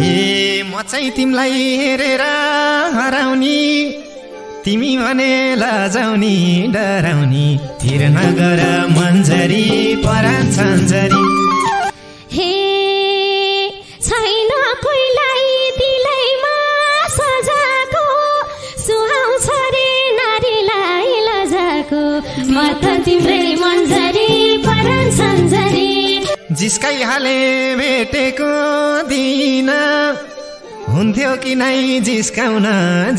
म चाहिँ तिमीलाई हेरेर हराउनी तिमी भने लजाउनी डराउनी तिर नगर मन्जरी परान छन्जरी हे छैन कोहीलाई दिलैमा सजाको सुहाउँछ रे नारीलाई लजाको म त तिम्रै मन्जरी परान छन्जरी जिस्काइहाले भेटेको दिन हुन्थ्यो कि नै जिस्काउन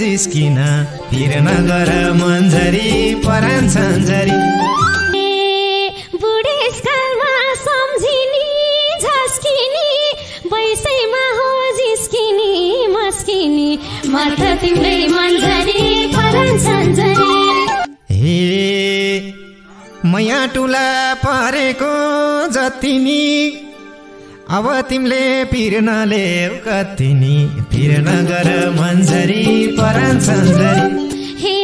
जिस्किन तिर नगर मन्जरी परान छन्जरी बुढेसकालमा सम्झिनी झस्किनी बैसैमा हो जिस्किनी मस्किनी म त तिम्रै मन्जरी परान छन्जरी हे मैया टुला परेको जति नि अब तिमीले पिर नलेऊ कति नि पिर नगर मन्जरी परान छन्जरी हे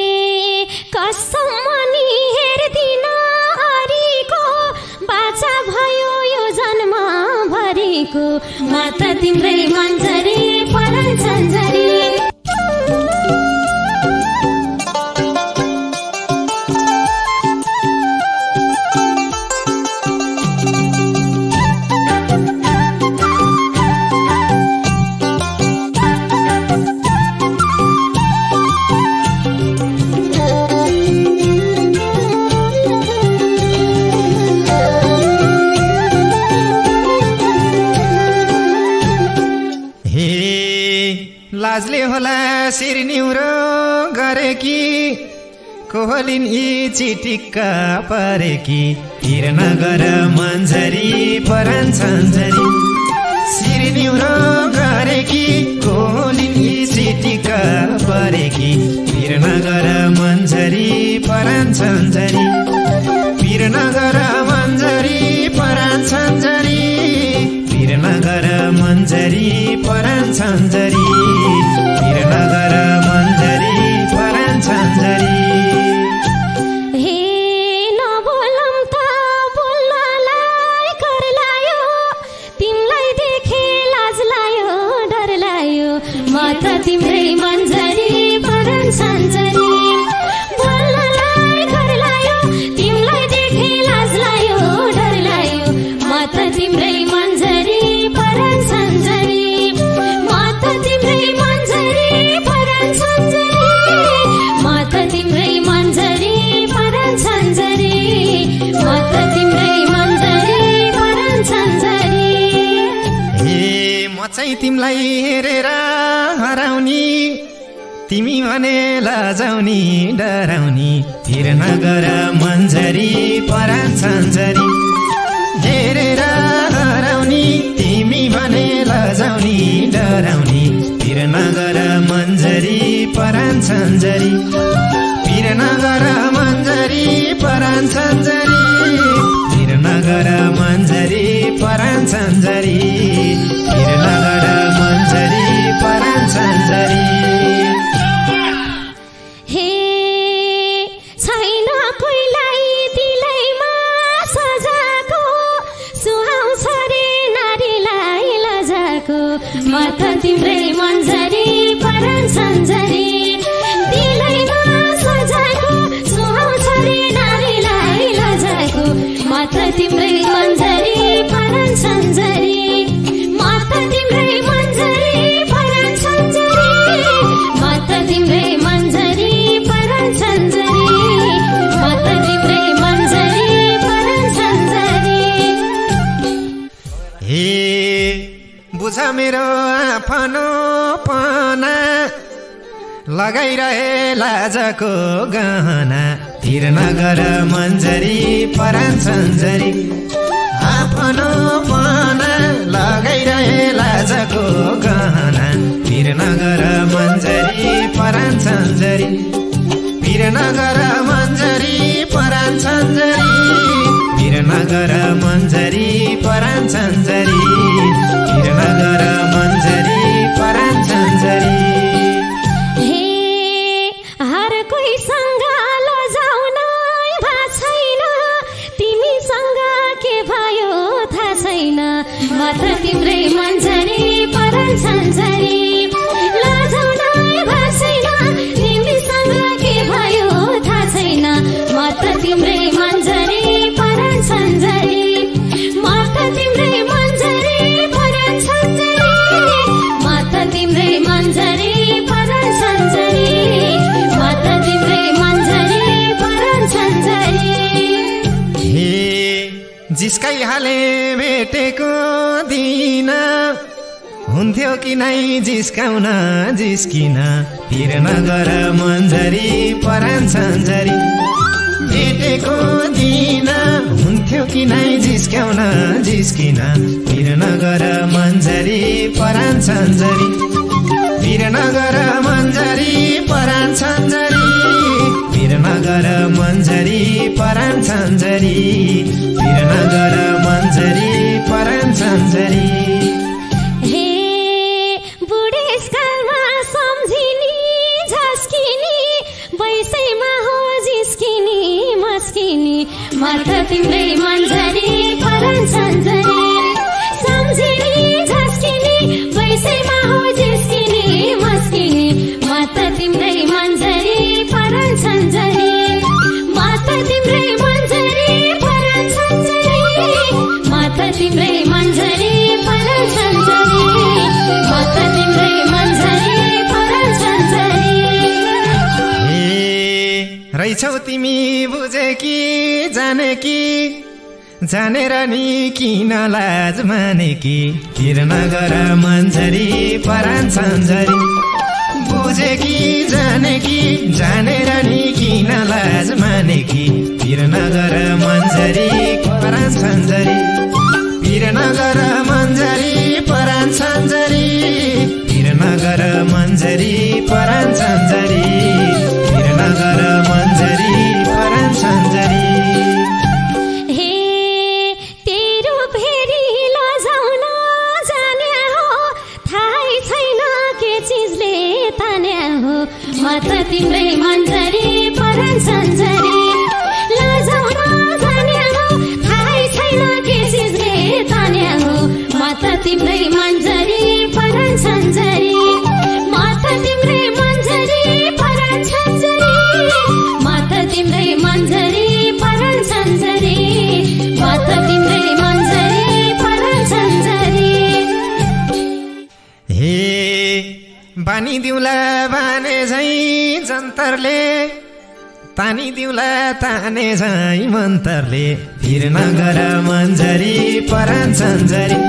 कसम नि हेर्दिन अरीको बाचा भयो यो जन्म भरिको म त तिम्रै मन्जरी परान छन्जरी लाजले होला शिर निउरो गरेकी कोहलिन यी चिटिक्का परेकी तिर नगर मन्जरी परान छन्जरी शिर निउरो गरेकी कोहलिन यी चिटिक्का परेकी तिर नगर मन्जरी परान छन्जरी पिर नगर मन्जरी परान छन्जरी पिर नगर मन्जरी परान छन्जरी पिर नगर मन्जरी परान छन्जरी हे नबोलम त बोल्नलाई कर लायो तिमीलाई देखे लाज लायो डर लायो म त तिम्रै मन्जरी परान छन्जरी बोल्नलाई कर लायो तिमीलाई देखे लाज लायो डर लायो म त तिम्रै मन्जरी परान छन्जरी म त तिम्रै मन्जरी परान छन्जरी म त तिम्रै मन्जरी परान छन्जरी म त तिम्रै मन्जरी परान छन्जरी हे म चाहिँ तिमीलाई हेरेर हराउनी तिमी भने लजाउनी डराउनी तिर नगर मन्जरी परान छन्जरी हेरेर हराउनी तिमी भने लजाउनी डराउनी तिर नगर मन्जरी परान छन्जरी पिर नगर मन्जरी परान छन्जरी पिर नगर मन्जरी परान छन्जरी पिर नगर मन्जरी परान छन्जरी हे छैन कोहीलाई दिलैमा सजाको सुहाउँछ रे नारीलाई लजाको म त तिम्रै मन्जरी परान छन्जरी दिलैमा सजाको सुहाउँछ रे नारीलाई लजाको म त तिम्रै मन्जरी परान छन्जरी म त तिम्रै मन्जरी परान छन्जरी म त तिम्रै मन्जरी परान छन्जरी म त तिम्रै मन्जरी परान छन्जरी हे बुझ मेरो आफ्नो पना लगाइरहे लाजको गहना तिर नगर मन्जरी परान छन्जरी आफ्नो पना लगाइरहे लाजको गहना तिर नगर मन्जरी परान छन्जरी पिर नगर मन्जरी परान छन्जरी पिर नगर मन्जरी परान छन्जरी पिर नगर मन्जरी परान छन्जरी हे हर कोहीसँग लजाउन भा छैन तिमीसँग के भयो थाहा छैन म त तिम्रै मन्जरी परान परान सन्जरी लजाउन भएको छैन तिमीसँग के भयो थाहा छैन म त तिम्रै मन्जरी परान सन्जरी म त तिम्रै मन्जरी परान सन्जरी म त तिम्रै मन्जरी परान सन्जरी म त तिम्रै मन्जरी परान सन्जरी हे जिस्काइहाले भेटेको दिन हुन्थ्यो कि नै जिस्काउन जिस्किन पिर नगर मन्जरी परान सन्जरी भेटेको दिन हुन्थ्यो कि नै जिस्काउन जिस्किन पिर नगर मन्जरी परान सन्जरी पिर नगर मन्जरी परान सन्जरी पिर नगर मन्जरी परान सन्जरी पिर नगर मन्जरी परान सन्जरी हे बुढेसकालमा सम्झिनी झस्किनी बैसैमा हो जिस्किनी मस्किनी म त तिम्रै मन्जरी परान सन्जरी सम्झिनी झस्किनी बैसैमा हो जिस्किनी मस्किनी म त तिम्रै मन्जरी परान सन्जरी म त तिम्रै मन्जरी परान सन्जरी म त तिम्रै मन्जरी परान सन्जरी म त तिम्रै मन्जरी परान सन्जरी हे रहेछौ तिमी बुझे कि जाने कि जानेर नि किन लाज माने कि पिर नगर मन्जरी परान सन्जरी बुझे कि जानेर नि किन लाज माने कि पिर नगर मन्जरी परान सन्जरी पिर नगर मन्जरी परान सन्जरी पिर नगर मन्जरी परान सन्जरी पिर नगर मन्जरी परान सन्जरी हे तेरो फेरि लजाउन जाने हो थाहै छैन के चिजले ताने हो म त तिम्रै मन्जरी परान सन्जरी लजाउन जाने हो थाहै छैन के चिजले ताने हो म त तिम्रै मन्जरी परान सन्जरी म त तिम्रै मन्जरी परान सन्जरी म त तिम्रै मन्जरी परान सन्जरी म त तिम्रै मन्जरी परान सन्जरी हे बानी दिउला बाने झै जन्तरले तानी दिउला ताने झै मन्तरले पिर नगर मन्जरी परान सन्जरी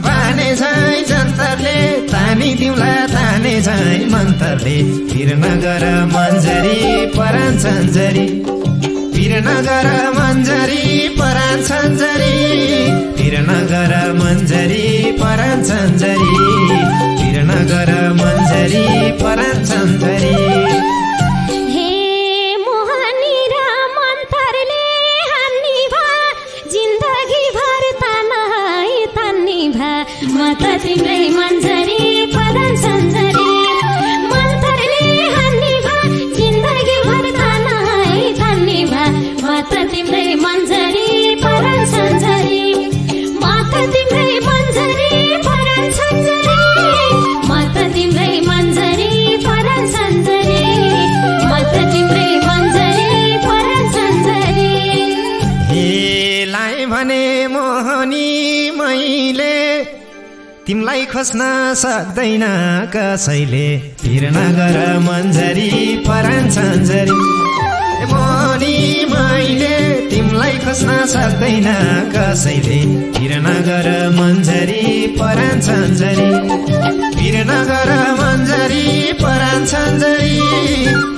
बाने झै जन्तरले तानी दिउला ताने झै मन्तरले पिर नगर मन्जरी परान सन्जरी पिर नगर मन्जरी परान सन्जरी पिर नगर मन्जरी परान सन्जरी पिर नगर मन्जरी परान सन्जरी हे मोहनी र मन्तरले हान्नी भा जिन्दगी भर तान्नी भा म त तिम्रै मन्जरी परान सन्जरी मन्तरले हान्नी भा जिन्दगी भर तान्नी भा म त तिम्रै मन्जरी परान सन्जरी म त तिम्रै मन्जरी परान सन्जरी म त तिम्रै मन्जरी परान सन्जरी म त तिम्रै मन्जरी परान सन्जरी हे लाई भने मोहनी मैले तिमलाई खोज्न सक्दैन कसैले पिर नगर मन्जरी परान सन्जरी मोहनी मैले तिमलाई खोज्न सक्दैन कसैले पिर नगर मन्जरी परान सन्जरी पिर नगर मन्जरी परान सन्जरी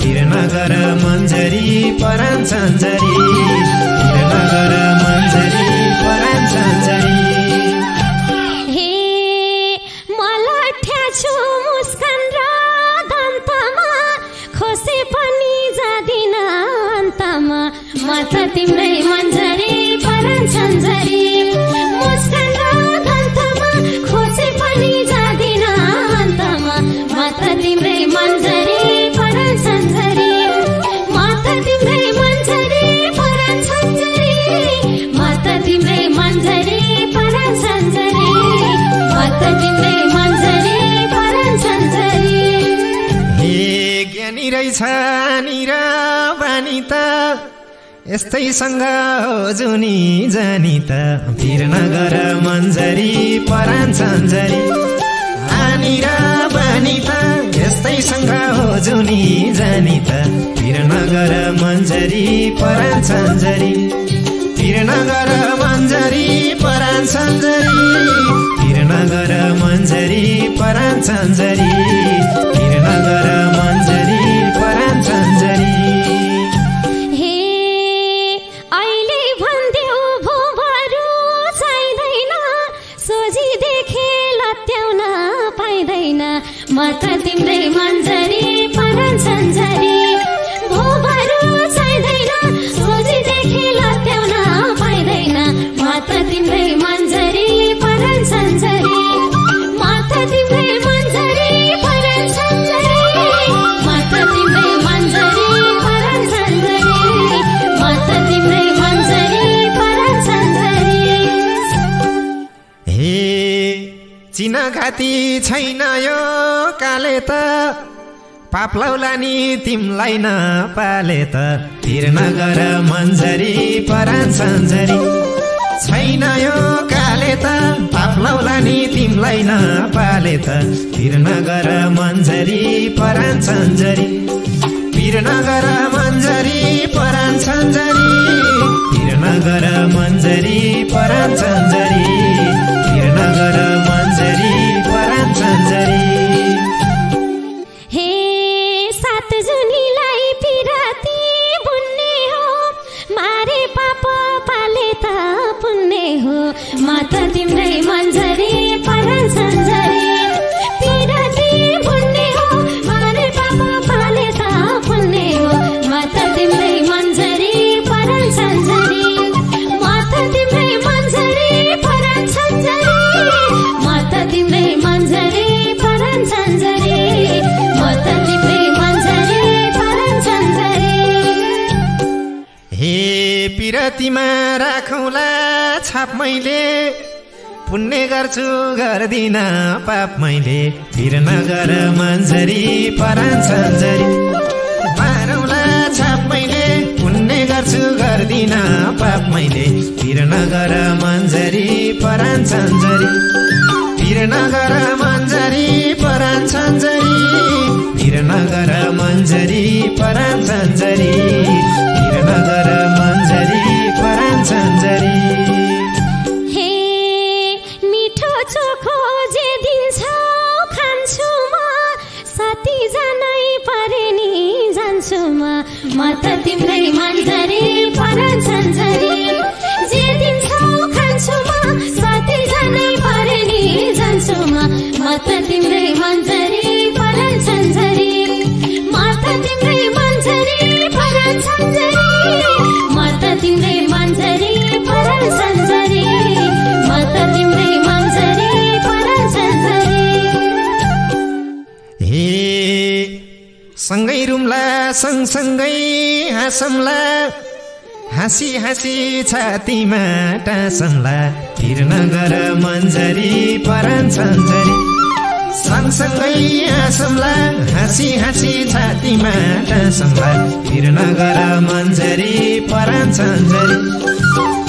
पिर नगर मन्जरी परान सन्जरी पिर नगर मन्जरी परान सन्जरी हे मलाई छु मुस्कान र दन्तमा खोसे पनि जादिन अन्तमा म त तिम्रै मन्जरी परान सन्जरी मुस्कान र दन्तमा खोसे पनि जादिन अन्तमा म त तिम्रै मन्जरी परान सन्जरी म त तिम्रै मन्जरी परान सन्जरी म त तिम्रै मन्जरी परान सन्जरी म त तिम्रै मन्जरी रहेछ नि र बानी त यस्तैसँग हो जुनी जानी त फिर नगर मन्जरी परान सन्जरी आनी र बानी त यस्तैसँग हो जुनी जानी त फिर नगर मन्जरी परान सन्जरी फिर नगर मन्जरी परान सन्जरी फिर नगर मन्जरी परान सन्जरी फिर नगर मन्जरी परान सन्जरी म त तिम्रै मन्जरी परान सन्जरी भोभरो चाहिँदैन सोझीदेखि लत्याउन पाइँदैन म त तिम्रै मन्जरी परान सन्जरी म त तिम्रै मन्जरी परान सन्जरी म त तिम्रै मन्जरी परान सन्जरी म त तिम्रै मन्जरी परान सन्जरी हे चिन घाती छैन यो काले त पाप लौला नि तिमलाई नपाले त फिर नगर मन्जरी परान सन्जरी छैन यो काले त पाप लौला नि तिमलाई नपाले त फिर नगर मन्जरी परान सन्जरी फिर नगर मन्जरी परान सन्जरी फिर नगर मन्जरी परान सन्जरी फिर नगर मन्जरी परान सन्जरी हे सात जुनीलाई पिराती बुन्ने हो मारे पाप पाले त पुन्ने हो म त तिम्रै मन्जरी परान सन्जरी पिराती बुन्ने हो मारे पाप पाले त पुन्ने हो म त तिम्रै मन्जरी परान सन्जरी म त तिम्रै मन्जरी परान सन्जरी म त तिम्रै मन्जरी परान सन्जरी म त तिम्रै मन्जरी परान सन्जरी हे पिरतीमा राखौँला छाप मैले पुण्य गर्छु गर्दिन पाप मैले फिर नगर मन्जरी परान सन्जरी मारौँला छाप मैले पुण्य गर्छु गर्दिन पाप मैले फिर नगर मन्जरी परान सन्जरी फिर नगर मन्जरी परान सन्जरी फिर नगर मन्जरी परान सन्जरी फिर नगर मन्जरी परान सन्जरी हे मिठो चोखो जे दिन्छौ खान्छु म साथी जानै परे नि जान्छु म त तिम्रै मन्जरी परान सन्जरी जे दिन्छौ खान्छु म साथी जानै परे नि जान्छु म त तिम्रै मन्जरी परान सन्जरी म त तिम्रै मन्जरी परान सन्जरी म त तिम्रै मन्जरी परान सन्जरी म त तिम्रै मन्जरी परान सन्जरी हे सँगै रुम्ला सँगसँगै हाँसौँला हाँसी हाँसी छातीमा टाँसौँला फिर नगर मन्जरी परान सन्जरी सँगसँगै हाँसौँला हाँसी हाँसी छातीमा टाँसौँला फिर नगर मन्जरी परान सन्जरी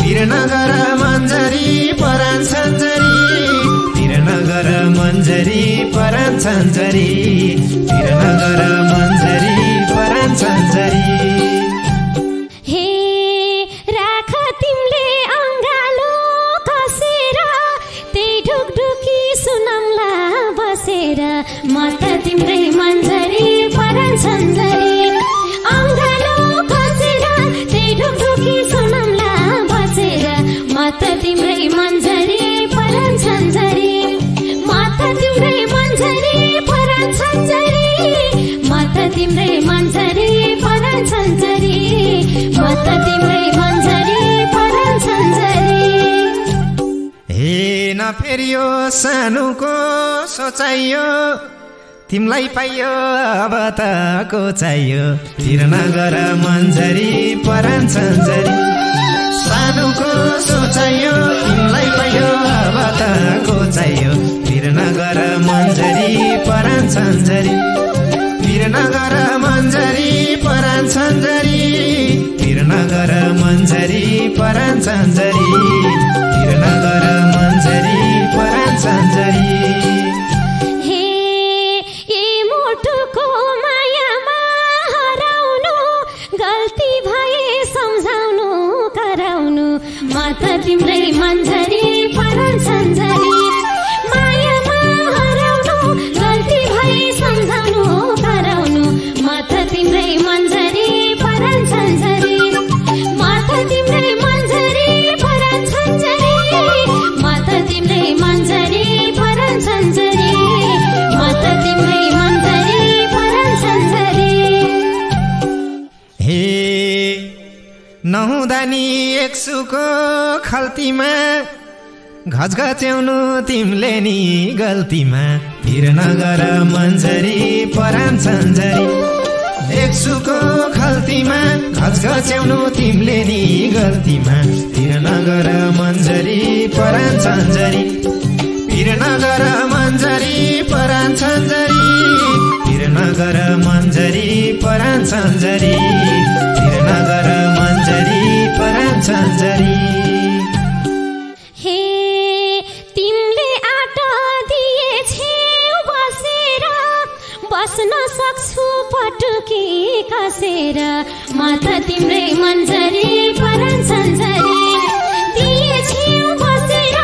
फिर नगर मन्जरी परान सन्जरी फिर नगर मन्जरी परान सन्जरी फिर नगर मन्जरी परान सन्जरी हे राख तिमीले अङ्गालो कसेर त्यही ढुकढुकी सुनौला बसेर म त तिम्रै मन्जरी परान सन्जरी अङ्गालो कसेर त्यही ढुकढुकी सुनौला बसेर म त तिम्रै मन्जरी परान सन्जरी म त तिम्रै मन्जरी परान सन्जरी म त तिम्रै मन्जरी परान सन्जरी म त तिम्रै मन्जरी परान सन्जरी हे नफेरियो सानुको सोचाइयो तिमलाई पाइयो अब त को चाहियो फिर नगर मन्जरी परान सन्जरी सानुको सोचाइयो तिमलाई पाइयो अब त को चाहियो फिर नगर मन्जरी परान सन्जरी फिर पिर नगर मन्जरी परान सन्जरी पिर नगर मन्जरी परान सन्जरी पिर नगर मन्जरी परान सन्जरी हे ए मुटुको मायामा हराउनु गल्ती भए सम्झाउनु कराउनु म त तिम्रै मन्जरी परान सन्जरी मायामा हराउनु गल्ती भए सम्झाउनु कराउनु म त तिम्रै मन्जरी परान सन्जरी म त तिम्रै मन्जरी परान सन्जरी म त तिम्रै मन्जरी परान सन्जरी म त तिम्रै मन्जरी परान सन्जरी हे नहुँदा नि एक सुको खल्तीमा घचघच्याउनु तिमीले नि गल्तीमा पिर नगर मन्जरी परान सन्जरी एक सुको खल्तीमा घचघच्याउनु तिमीले नि गल्तीमा पिर नगर मन्जरी परान सन्जरी पिर नगर मन्जरी परान सन्जरी पिर नगर मन्जरी परान सन्जरी पिर नगर मन्जरी परान सन्जरी हे तिमीले आटा दिएछौ बसेर बस्न सक्छु पटुकी कसेर म त तिम्रै मन्जरी परान सन्जरी दिएछौ बसेर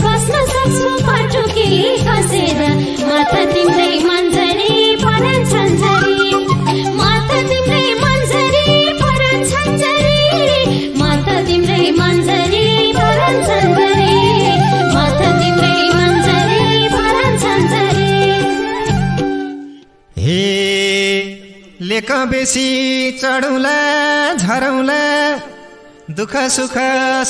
बस्न सक्छु पटुकी कसेर म त तिम्रै मन्जरी परान सन्जरी म त तिम्रै मन्जरी परान सन्जरी म त तिम्रै मन्जरी परान सन्जरी म त तिम्रै मन्जरी परान सन्जरी हे लेक बेसी चढौला झरौला दुःख सुख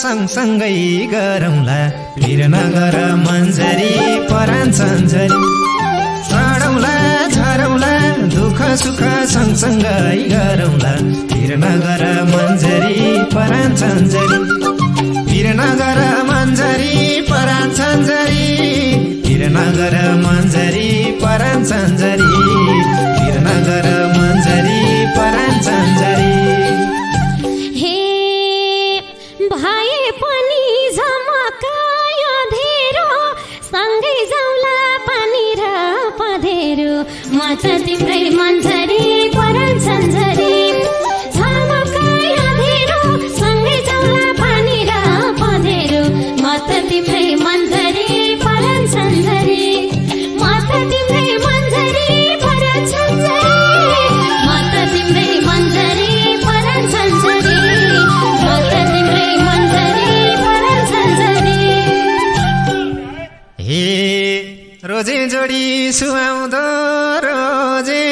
सँगसँगै गरौँला पिर नगर मन्जरी परान सन्जरी चढौला झरौँला दुःख सुख सँगसँगै गरौँला पिर नगर मन्जरी परान सन्जरी पिर नगर मन्जरी परान सन्जरी पिर नगर मन्जरी परान सन्जरी पिर नगर मन्जरी परान सन्जरी हे भए पनि झमकाय धेरो सँगै जाउँला पानी र पँधेरो म त तिम्रै मन्जरी परान सन्जरी झमकाय धेरो सँगै जाउँला पानी र पँधेरो म त तिम्रै मन्जरी परान सन्जरी म त तिम्रै मन्जरी परान सन्जरी म त तिम्रै मन्जरी परान सन्जरी म त तिम्रै मन्जरी परान सन्जरी हे रोजे जोडी सुहाउँदो रोजे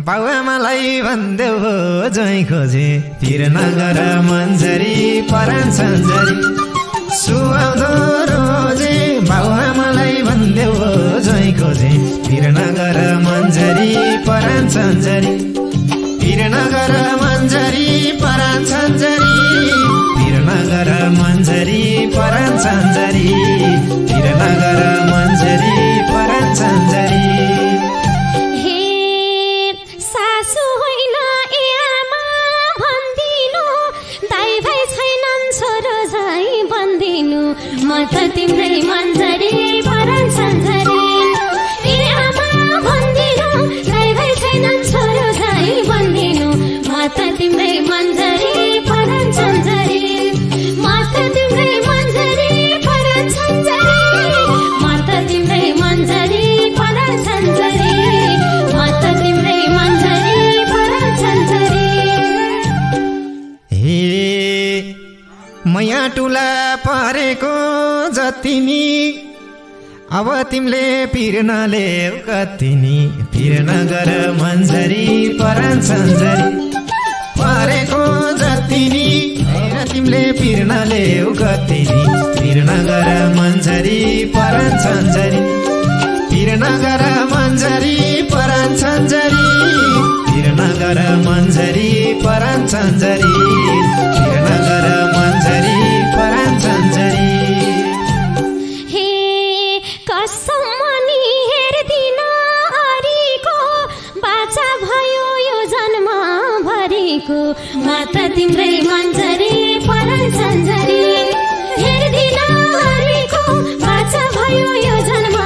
बाउआमालाई भन्देऊ हो जै खोजे पिर नगर मन्जरी परान सन्जरी सुहाउँदो रोजे बाउआमालाई भन्देऊ हो जै खोजे पिर नगर मन्जरी परान सन्जरी पिर नगर मन्जरी परान सन्जरी पिर नगर मन्जरी परान सन्जरी पिर नगर मन्जरी परान सन्जरी हे सासु होइन ए आमा भन्दिनु दाइ भाइ छैनन् छोरो झै भन्दिनु म त तिम्रै मन्जरी परान सन्जरी ए आमा भन्दिनु दाइ भाइ छैनन् छोरो झै भन्दिनु म त तिम्रै मन्जरी परान सन्जरी म त तिम्रै मन्जरी परान सन्जरी म त तिम्रै मन्जरी परान सन्जरी म त तिम्रै मन्जरी परान सन्जरी हे मैया टुला परेको जति नि अब तिमीले पिर नलेऊ कति नि पिर नगर मन्जरी परान सन्जरी परेको जति नि तिमीले पिर नलेऊ कति नि पिर नगर मन्जरी परान सन्जरी पिर नगर मन्जरी परान सन्जरी पिर नगर मन्जरी परान सन्जरी पिर नगर मन्जरी परान सन्जरी हे कसम नि हेर्दिन अरिको बाचा म त तिम्रै मन्जरी परन सन्जरी हेर्दिन हरिको बाचा भयो यो जन्म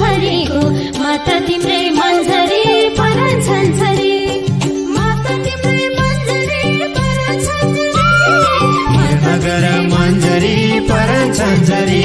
हरिको म त तिम्रै मन्जरी परन सन्जरी म त तिम्रै मन्जरी परन सन्जरी नगर मन्जरी परन सन्जरी